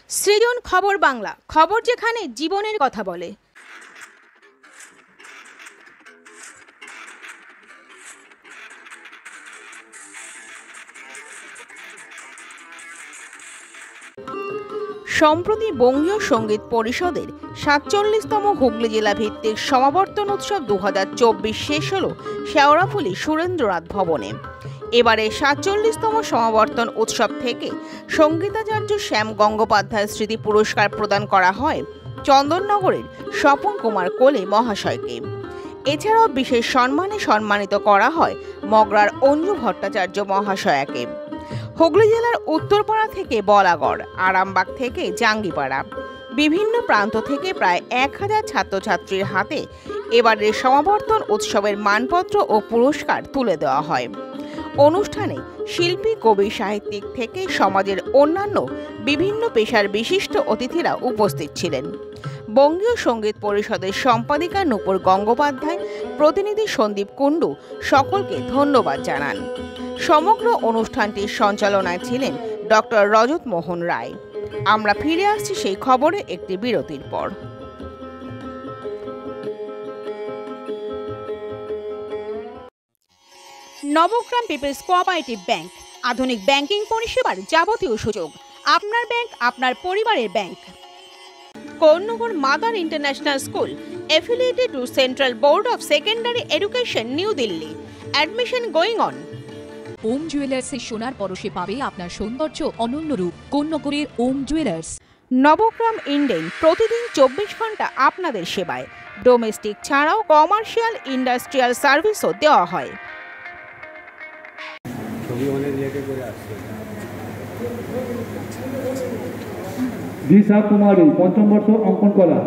সৃজন খবর বাংলা, খবর যেখানে জীবনের কথা বলে। সম্প্রতি বঙ্গীয় সঙ্গীত পরিষদের ৪৭তম হুগলি জেলা ভিত্তিক সমাবর্তন উৎসব ২০২৪ শেষ হল শেওড়াফুলি সুরেন্দ্রনাথ ভবনে। এবারে ৪৭তম সমাবর্তন উৎসব থেকে সঙ্গীতাচার্য শ্যাম গঙ্গোপাধ্যায় স্মৃতি পুরস্কার প্রদান করা হয় চন্দননগরের স্বপন কুমার কোলে মহাশয়কে। এছাড়াও বিশেষ সম্মানে সম্মানিত করা হয় মগরার অঞ্জু ভট্টাচার্য মহাশয়াকে। হুগলি জেলার উত্তরপাড়া থেকে বলাগড়, আরামবাগ থেকে জাঙ্গিপাড়া, বিভিন্ন প্রান্ত থেকে প্রায় ১,০০০ ছাত্রছাত্রীর হাতে এবারের সমাবর্তন উৎসবের মানপত্র ও পুরস্কার তুলে দেওয়া হয়। অনুষ্ঠানে শিল্পী, কবি, সাহিত্যিক থেকে সমাজের অন্যান্য বিভিন্ন পেশার বিশিষ্ট অতিথিরা উপস্থিত ছিলেন। বঙ্গীয় সঙ্গীত পরিষদের সম্পাদিকা নূপুর গঙ্গোপাধ্যায়, প্রতিনিধি সন্দীপ কুণ্ডু সকলকে ধন্যবাদ জানান। সমগ্র অনুষ্ঠানটির সঞ্চালনায় ছিলেন ডক্টর রজত মোহন রায়। আমরা ফিরে আসছি সেই খবরে একটি বিরতির পর। নবগ্রাম পিপলস কোঅপারেটিভ ব্যাংক, আধুনিক ব্যাংকিং পরিষেবার যাবতীয় সুযোগ। আপনার ব্যাংক, আপনার পরিবারের bank. Karnanagar Mother International School, affiliated to Central Board of Secondary Education, New Delhi. Admission going on. ওম জুয়েলার্সের সোনার পরশে পাবে আপনার সৌন্দর্য অনন্য রূপ। কর্ণনগরের ওম জুয়েলার্স। নবগ্রাম ইন্ডেন, প্রতিদিন ২৪ ঘন্টা আপনাদের সেবায়। ডোমেস্টিক ছাড়াও কমার্শিয়াল, ইন্ডাস্ট্রিয়াল সার্ভিসও দেওয়া হয়। দিশা কুমারী, পঞ্চম বর্ষ, অঙ্কন কলা।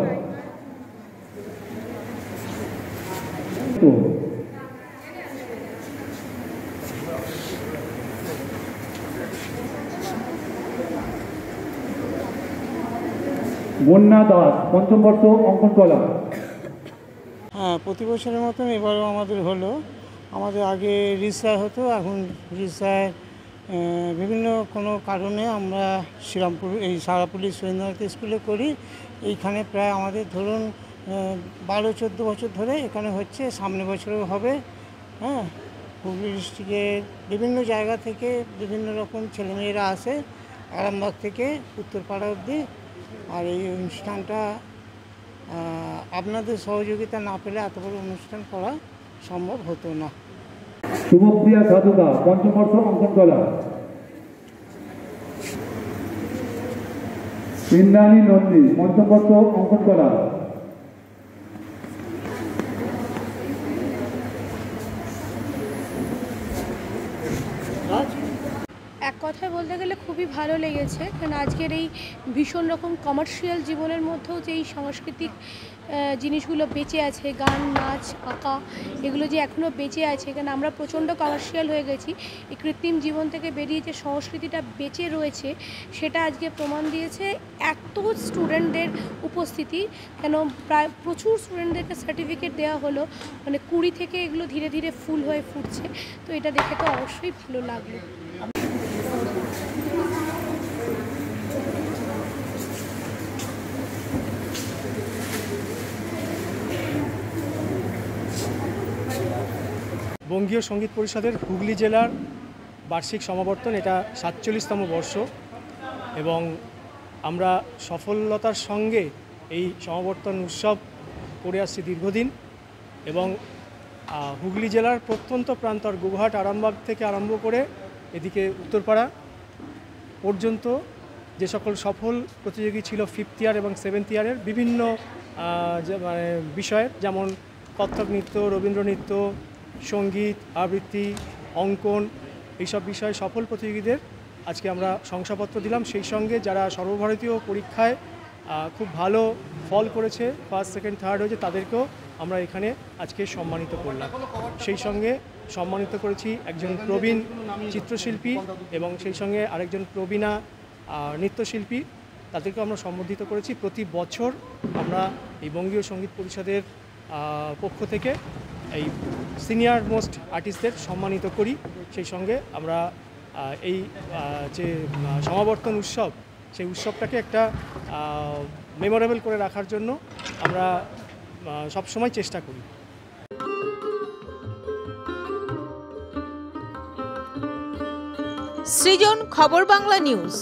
বন্যা দাস, পঞ্চম বর্ষ, অঙ্কন কলা। হ্যাঁ, প্রতি বছরের মতন এবারও আমাদের হলো। আমাদের আগে রিসায় হতো, এখন রিসায় বিভিন্ন কোনো কারণে আমরা শ্রীরামপুর এই শেওড়াফুলি সুরেন্দ্রনাথ স্কুলে করি। এইখানে প্রায় আমাদের ধরুন ১২-১৪ বছর ধরে এখানে হচ্ছে, সামনে বছরও হবে। হ্যাঁ, হুগলি ডিস্ট্রিক্টের বিভিন্ন জায়গা থেকে বিভিন্ন রকম ছেলেমেয়েরা আসে, আরামবাগ থেকে উত্তরপাড়া অবধি। আর এই অনুষ্ঠানটা আপনাদের সহযোগিতা না পেলে এত বড় অনুষ্ঠান করা সম্ভব হতো না। শুভপ্রিয়া সাধুকা, পঞ্চম বর্ষ, অঙ্কন কলা। ইন্দ্রাণী নন্দী, পঞ্চম বর্ষ, অঙ্কন কলা। এক কথায় বলতে গেলে খুবই ভালো লেগেছে, কারণ আজকের এই ভীষণ রকম কমার্শিয়াল জীবনের মধ্যেও যে এই সাংস্কৃতিক জিনিসগুলো বেঁচে আছে, গান, নাচ, আঁকা, এগুলো যে এখনও বেঁচে আছে। কারণ আমরা প্রচণ্ড কমার্শিয়াল হয়ে গেছি। এই কৃত্রিম জীবন থেকে বেরিয়ে যে সংস্কৃতিটা বেঁচে রয়েছে, সেটা আজকে প্রমাণ দিয়েছে এত স্টুডেন্টদের উপস্থিতি। কেন প্রায় প্রচুর স্টুডেন্টদেরকে সার্টিফিকেট দেওয়া হলো, মানে ২০ থেকে এগুলো ধীরে ধীরে ফুল হয়ে ফুটছে। তো এটা দেখে তো অবশ্যই ভালো লাগলো। বঙ্গীয় সঙ্গীত পরিষদের হুগলি জেলার বার্ষিক সমাবর্তন, এটা ৪৭তম বর্ষ এবং আমরা সফলতার সঙ্গে এই সমাবর্তন উৎসব করে আসছি দীর্ঘদিন। এবং হুগলি জেলার প্রত্যন্ত প্রান্তর গোঘাট, আরামবাগ থেকে আরম্ভ করে এদিকে উত্তরপাড়া পর্যন্ত যে সকল সফল প্রতিযোগী ছিল 5th ইয়ার এবং 7th ইয়ারের বিভিন্ন বিষয়ের, যেমন কত্থক নৃত্য, রবীন্দ্র নৃত্য, সঙ্গীত, আবৃত্তি, অঙ্কন, এইসব বিষয়ে সফল প্রতিযোগীদের আজকে আমরা শংসাপত্র দিলাম। সেই সঙ্গে যারা সর্বভারতীয় পরীক্ষায় খুব ভালো ফল করেছে, 1st, 2nd, 3rd হয়েছে, তাদেরকেও আমরা এখানে আজকে সম্মানিত করলাম। সেই সঙ্গে সম্মানিত করেছি একজন প্রবীণ চিত্রশিল্পী এবং সেই সঙ্গে আরেকজন প্রবীণা নৃত্যশিল্পী, তাদেরকে আমরা সম্বোধিত করেছি। প্রতি বছর আমরা এই বঙ্গীয় সঙ্গীত পরিষদের পক্ষ থেকে এই সিনিয়র মোস্ট আর্টিস্টদের সম্মানিত করি। সেই সঙ্গে আমরা এই যে সমাবর্তন উৎসব, সেই উৎসবটাকে একটা মেমোরেবল করে রাখার জন্য আমরা সবসময় চেষ্টা করি। সৃজন, খবর বাংলা নিউজ।